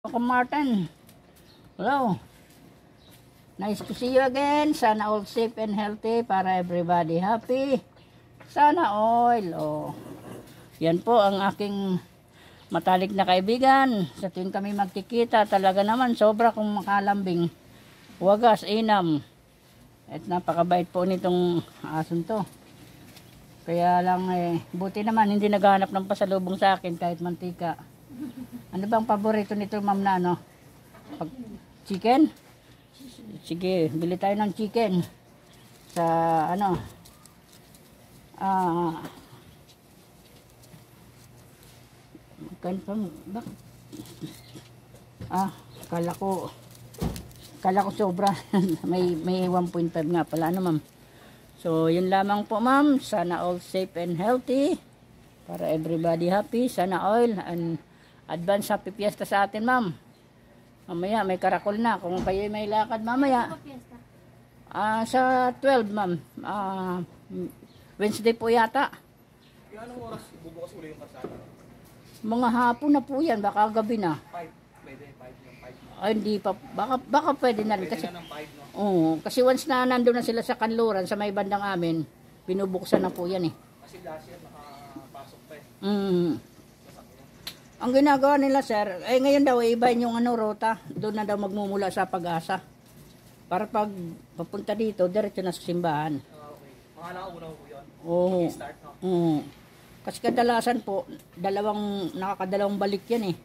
Welcome, Martin. Hello. Nice to see you again. Sana all safe and healthy para everybody happy. Sana all. Oh. Yan po ang aking matalik na kaibigan. Sa tuwing kami magkikita, talaga naman sobra kong makalambing. Wagas, inam. At napakabait po nitong asun to. Kaya lang buti naman hindi naghahanap ng pasalubong sa akin kahit mantika. Ano bang paborito nito, ma'am, na ano? Chicken? Sige, bili tayo ng chicken. Sa ano? Kala ko sobra. may 1.5 nga pala, ano, ma'am? So, yun lamang po, ma'am. Sana all safe and healthy. Para everybody happy. Sana all and advance happy fiesta sa atin, ma'am. Mamaya may karakol na. Kung kayo may lakad mamaya. Sa 12, ma'am. Wednesday po yata. Anong oras bubukas uli yung kasama? Mga hapon na po yan. Baka gabi na. 5. Pwede, 5. Ay, hindi pa. Baka pwede na rin. Pwede Kasi, na ng 5, no? oo, kasi once na nandun na sila sa kanluran, sa may bandang amin, binubuksan na po yan eh. Kasi last year nakapasok pa eh. Ang ginagawa nila, sir, ngayon daw ibahin yung rota. Doon na daw magmumula sa Pag-asa. Para pag papunta dito, diretso na sa simbahan. Okay. Mga nauna po yun. Oo. Mag-start, no? Oo. Kasi kadalasan po, nakakadalawang balik yan eh.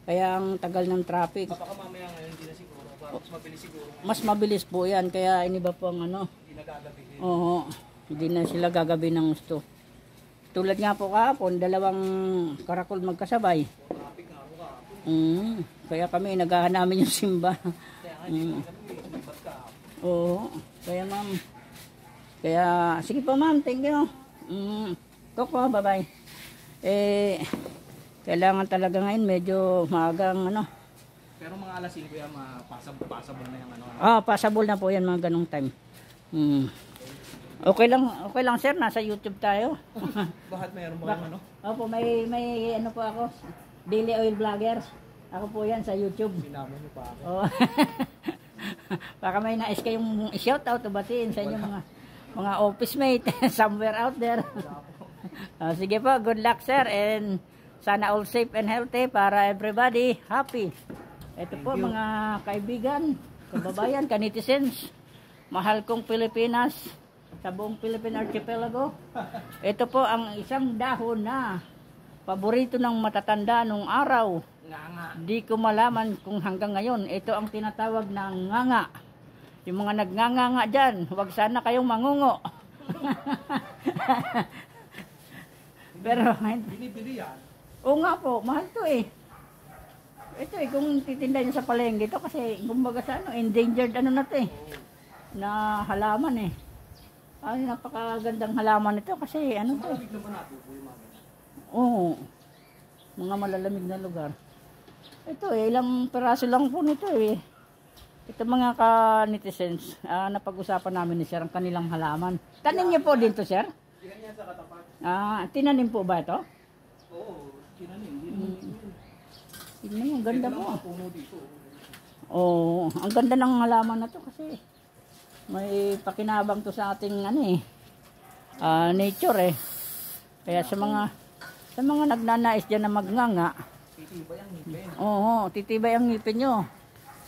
Kaya ang tagal ng traffic. Baka mamaya ngayon hindi na siguro. Mas mabilis siguro. Mas mabilis po yan, kaya iniba po ang ano. Hindi na gagabi. Oo. Hindi na sila gagabi ng gusto. Tulad nga po kahapon, 2 karakol magkasabay. Traffic nga ako kahapon. Kaya kami, naghahan namin yung simba. Kaya nga, hindi ko nagbat ka. Oo. Kaya ma'am. Kaya, sige po ma'am, thank you. Koko, bye-bye. Kailangan talaga ngayon, medyo maagang ano. Pero mga alas 5 yan, passable na yung ano. Passable na po yan mga ganong time. Okay lang sir, nasa YouTube tayo. Bakit mayroon mo ano? Opo, may ano po ako, Daily Oil Vloggers. Ako po yan sa YouTube. Sinama niyo pa ako. Oh. Baka may nais kayong i-shoutout o batiin sa inyong mga office mate somewhere out there. Sige po, good luck sir, and sana all safe and healthy para everybody happy. Ito po mga kaibigan, kababayan, kanitizens, mahal kong Pilipinas, sa buong Philippine Archipelago. Ito po ang isang dahon na paborito ng matatanda nung araw. Nganga. Di ko malaman kung hanggang ngayon ito ang tinatawag na nganga. Yung mga nagnganga dyan, huwag sana kayong mangungo. Pero Binibili yan. oo nga po, mahal to eh. Ito eh, kung titinda nyo sa palengke ito kasi kumbaga sa endangered na to eh. Na halaman eh. Ay, napakagandang halaman ito kasi ano to. Malamig naman natin po yung mga. Oo. Mga malalamig na lugar. Ito eh, ilang peraso lang po nito eh. Ito mga ka-netizens, napag-usapan namin ni sir ang kanilang halaman. Tanim niyo po din to, sir? Yan yan sa katapat. Tinanim po ba ito? Oo, tinanim. Tingnan mo, ang ganda po. Puno dito. Oo, ang ganda ng halaman na to kasi may pakinabang to sa ating nature eh. Kaya sa mga nagnanais diyan na magnganga, Titibay ang ngipin. oo, titibay ang ngipin nyo.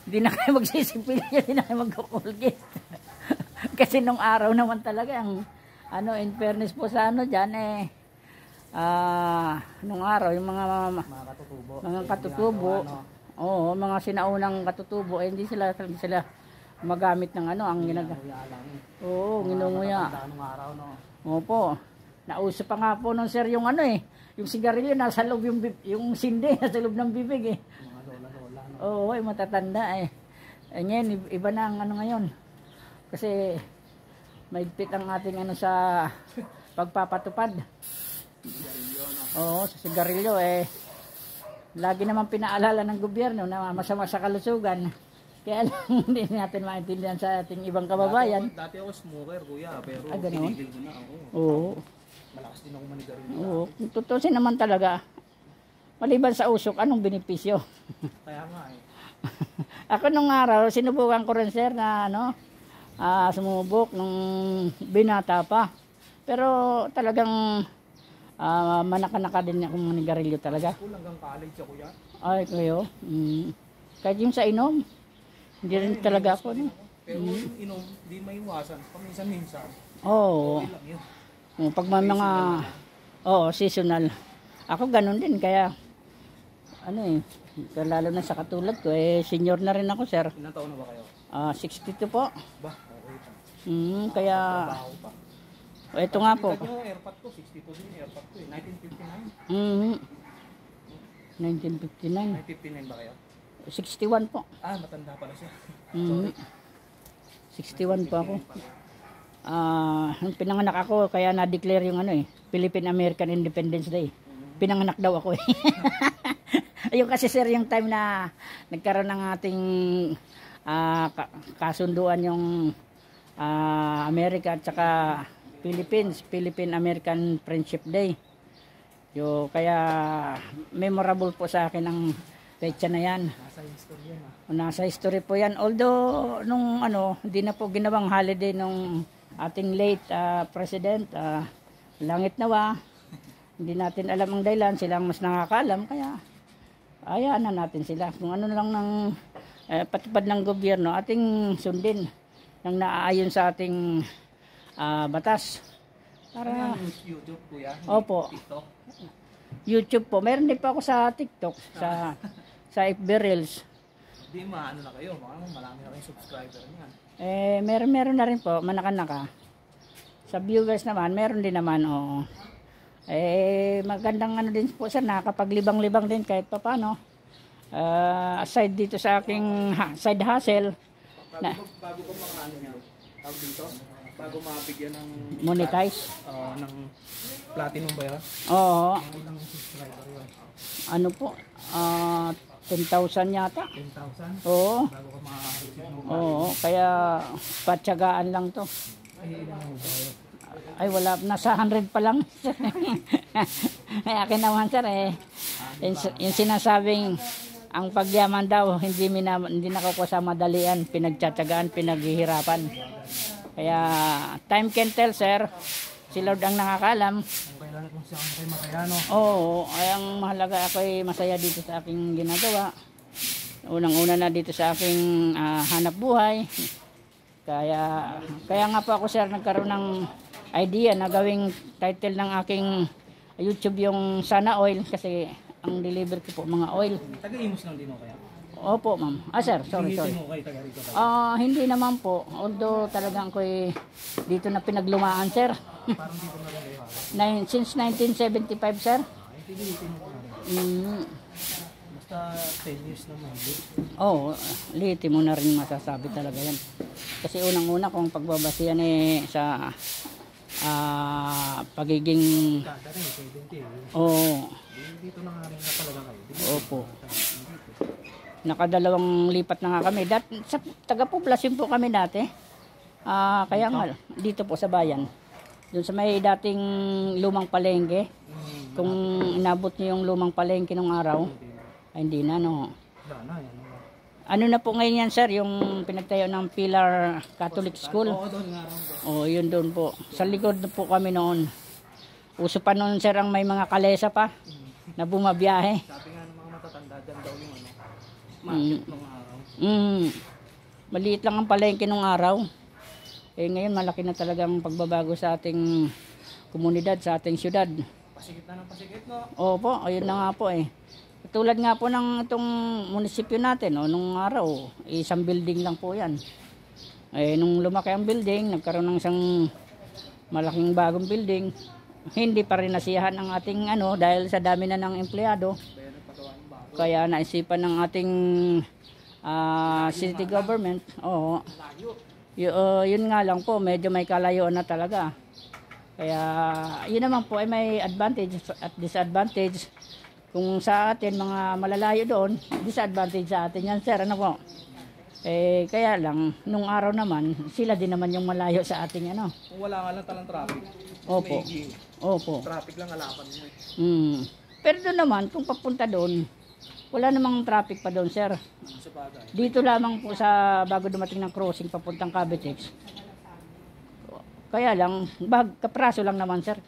Hindi na kayo magsisipil nyo, hindi na kayo magkukulgit. Kasi nung araw naman talaga in fairness po sa dyan nung araw yung mga katutubo, oo, mga sinaunang katutubo, hindi sila magamit ng ang ginagawa. Oo, nginunguya. Opo. Nauso pa nga po nung sir yung yung sigarilyo nasa loob yung sindi nasa loob ng bibig eh. Mga lola-lola. Oo, matatanda eh. Ngayon, iba na ang ngayon. Kasi maigpit ang ating sa pagpapatupad. Oo, sa sigarilyo eh. Lagi naman pinaalala ng gobyerno na masama sa kalusugan. Kaya lang hindi natin maintindihan sa ating ibang kababayan. Dati ako smoker, kuya, pero ganun? tinigil ko na ako. Oo. Malakas din ako manigarilyo. Oo. Kung tutusin naman talaga, Maliban sa usok, anong benepisyo? Kaya nga eh. Ako nung araw, sinubukan ko rin sir na sumubok nung binata pa. Pero talagang manaka-naka din akong manigarilyo talaga. School hanggang college ako yan. Ay, kayo. Kahit yung sa inom, hindi rin talaga ako. No? Pero yung inom, di maiwasan. Paminsan-minsan. Oo. Okay lang yun. Pag may mga, seasonal. Ako ganun din, kaya, lalo na sa katulad ko, senior na rin ako, sir. Ilang taon na ba kayo? 62 po. Ba, okay pa. Kaya, Trabaho pa. ito nga po. Tignan nyo, airpot ko, 62 din yung airpot ko eh. 1959. 1959. 1959 ba kayo? 61 po. Matanda pala siya. 61 po ako. Nung pinanganak ako, kaya na-declare yung Philippine-American Independence Day. Pinanganak daw ako eh. Ayun kasi sir, yung time na nagkaroon ng ating kasunduan yung America at saka Philippines, Philippine-American Friendship Day. Kaya memorable po sa akin ang petsa na yan. Nasa history yan Nasa history po yan. Although, nung hindi na po ginawang holiday nung ating late president, langit nawa. Hindi natin alam ang dahilan. Silang mas nakakalam. Kaya, hayaan na natin sila. Kung ano lang ng patupad ng gobyerno, ating sundin nang naaayon sa ating batas. Para, YouTube po yan? Opo. TikTok? YouTube po. Meron din pa ako sa TikTok, sa FB Reels. Di maano na kayo, marami na kayong subscriber niyan. Meron na rin po, manaka-naka. Sa viewers naman, meron din naman, oo. Magandang din po sir, nakapaglibang-libang din kahit pa paano. Aside dito sa aking side hustle. Bago ko mga tawag dito, bago mabigyan ng Monetize. ng platinum ba yan? Oo. Ilang subscriber yun? Ano po? 10,000 yata. 10,000? Oo. Bago ka makakasip mo. Oo, kaya patyagaan lang to. Ilan mo ba yun? Ay wala, nasa 100 pa lang. Ay akin naman sir yung sinasabing ang pagyaman daw hindi nakukuha sa madalian, pinagtsatsagaan, pinaghihirapan. Kaya time can tell sir. Si Lord ang nakakalam. Kung kailan kung siya kayo masaya, no? Oo, ay ang mahalaga ako ay masaya dito sa aking ginagawa. Unang-una na dito sa aking hanap buhay. Kaya nga po ako sir nagkaroon ng idea na gawing title ng aking YouTube yung Sana Oil kasi ang deliver ko po mga oil. Taga-Imus lang din o kaya? Opo ma'am. Sir, sorry. Mo kayo taga rito kayo? Hindi naman po. Although talagang ko'y dito na pinaglumaan sir. Parang dito na rin kayo. Since 1975 sir. Pilitin mo na rin. Basta 10 years na mahigit. Liti mo na rin masasabi talaga yan. Kasi unang-una kung pagbabasihan sa pagiging Kada rin, 70. Dito na nga rin na talaga kayo. Opo. Nakadalawang lipat na nga kami. Sa taga-poblasyon po kami dati. Kaya nga, dito po sa bayan. Doon sa may dating lumang palengke. Kung inabot niyo yung lumang palengke nung araw, ay hindi na, no. Ano na po ngayon yan, sir? Yung pinagtayo ng Pilar Catholic School. Doon nga rin. Yun doon po. Sa likod na po kami noon. Uso pa noon, sir, ang may mga kalesa pa na bumabiyahe. Sabi nga ng mga matatanda dyan daw yung market nung araw. Maliit lang ang palengke nung araw. Ngayon malaki na talagang pagbabago sa ating komunidad, sa ating syudad. Pasigit na ng pasigit, no? Opo, ayun na nga po Tulad nga po ng itong munisipyo natin, nung araw, isang building lang po yan. Nung lumaki ang building, nagkaroon ng isang malaking bagong building, hindi pa rin nasiyahan ang ating dahil sa dami na ng empleyado. Kaya naisipan ng ating city government, yun nga lang po, medyo may kalayuan na talaga. Kaya yun naman po ay may advantage at disadvantage. Kung sa atin mga malalayo doon, disadvantage sa atin yan sir, kaya lang, nung araw naman, sila din naman yung malayo sa ating Kung wala nga lang talang traffic. Opo. Traffic lang alapan mo Pero doon naman, kung papunta doon, wala namang traffic pa doon, sir. Sa bagay. Dito lamang po sa bago dumating ng crossing papuntang Cavitex. Kaya lang, kapraso lang naman, sir.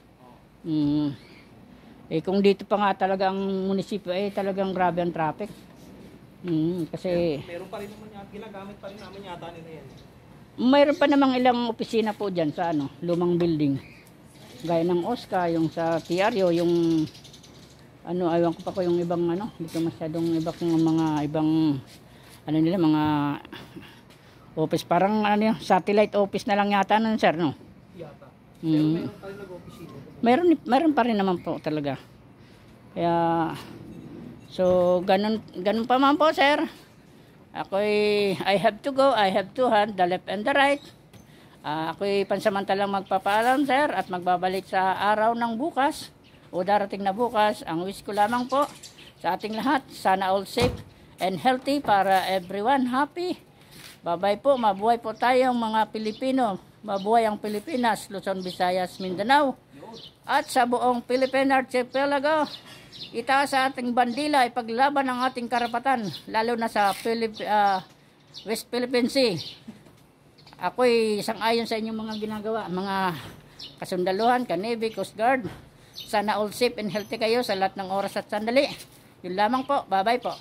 Eh kung dito pa nga talaga ang munisipyo, eh talagang grabe ang traffic. Kasi Meron pa rin naman yata, ginagamit pa rin namin yata nila yan. mayroon pa namang ilang opisina po dyan sa lumang building. Gaya ng Oscar, yung sa TRO, yung ayaw ko pa ko yung ibang dito masyadong iba kung mga ibang nila, mga office, parang satellite office na lang yata nun, sir, no? Yata. Pero meron pa rin nag-opisina. Meron pa rin naman po talaga. Kaya, so, ganun pa man po, sir. I have to go, I have to hand the left and the right. Ako'y pansamantalang magpapaalam, sir, at magbabalik sa araw ng bukas o darating na bukas. Ang wish ko lamang po sa ating lahat, sana all safe and healthy para everyone happy. Bye-bye po, mabuhay po tayong mga Pilipino. Mabuhay ang Pilipinas, Luzon, Visayas, Mindanao. At sa buong Philippine Archipelago, itaas sa ating bandila, ipaglaban ang ating karapatan, lalo na sa West Philippine Sea. Ako'y sang-ayon sa inyong mga ginagawa, mga kasundaluhan, ka-Navy, Coast Guard. Sana all safe and healthy kayo sa lahat ng oras at sandali. Yun lamang po, bye-bye po.